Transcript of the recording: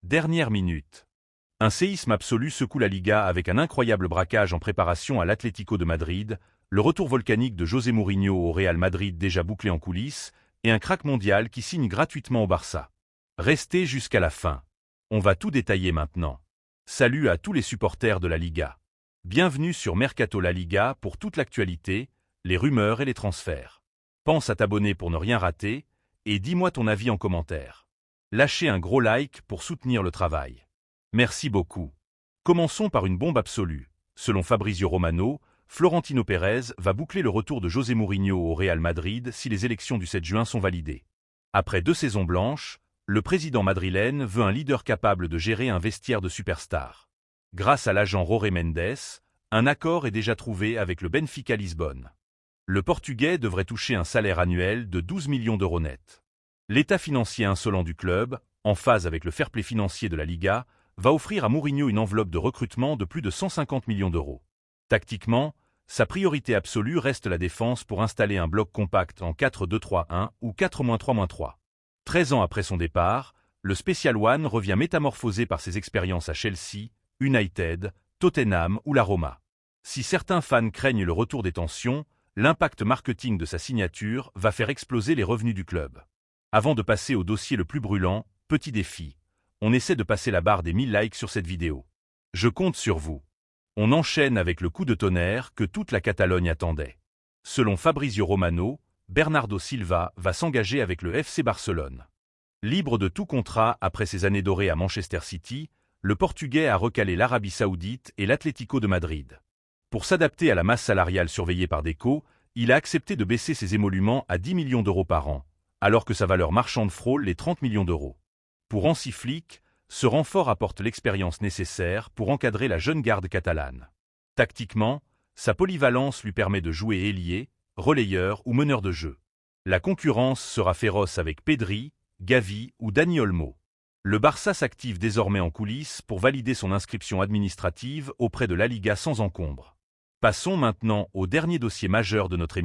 Dernière minute. Un séisme absolu secoue la Liga avec un incroyable braquage en préparation à l'Atlético de Madrid, le retour volcanique de José Mourinho au Real Madrid déjà bouclé en coulisses, et un crack mondial qui signe gratuitement au Barça. Restez jusqu'à la fin. On va tout détailler maintenant. Salut à tous les supporters de la Liga. Bienvenue sur Mercato La Liga pour toute l'actualité, les rumeurs et les transferts. Pense à t'abonner pour ne rien rater, et dis-moi ton avis en commentaire. Lâchez un gros like pour soutenir le travail. Merci beaucoup. Commençons par une bombe absolue. Selon Fabrizio Romano, Florentino Pérez va boucler le retour de José Mourinho au Real Madrid si les élections du 7 juin sont validées. Après 2 saisons blanches, le président madrilène veut un leader capable de gérer un vestiaire de superstars. Grâce à l'agent Jorge Mendes, un accord est déjà trouvé avec le Benfica Lisbonne. Le Portugais devrait toucher un salaire annuel de 12 millions d'euros net. L'état financier insolent du club, en phase avec le fair-play financier de la Liga, va offrir à Mourinho une enveloppe de recrutement de plus de 150 millions d'euros. Tactiquement, sa priorité absolue reste la défense pour installer un bloc compact en 4-2-3-1 ou 4-3-3. 13 ans après son départ, le Special One revient métamorphosé par ses expériences à Chelsea, United, Tottenham ou la Roma. Si certains fans craignent le retour des tensions, l'impact marketing de sa signature va faire exploser les revenus du club. Avant de passer au dossier le plus brûlant, petit défi. On essaie de passer la barre des 1000 likes sur cette vidéo. Je compte sur vous. On enchaîne avec le coup de tonnerre que toute la Catalogne attendait. Selon Fabrizio Romano, Bernardo Silva va s'engager avec le FC Barcelone. Libre de tout contrat après ses années dorées à Manchester City, le Portugais a recalé l'Arabie Saoudite et l'Atlético de Madrid. Pour s'adapter à la masse salariale surveillée par Deco, il a accepté de baisser ses émoluments à 10 millions d'euros par an, alors que sa valeur marchande frôle les 30 millions d'euros. Pour Hansi Flick, ce renfort apporte l'expérience nécessaire pour encadrer la jeune garde catalane. Tactiquement, sa polyvalence lui permet de jouer ailier, relayeur ou meneur de jeu. La concurrence sera féroce avec Pedri, Gavi ou Dani Olmo. Le Barça s'active désormais en coulisses pour valider son inscription administrative auprès de la Liga sans encombre. Passons maintenant au dernier dossier majeur de notre émission.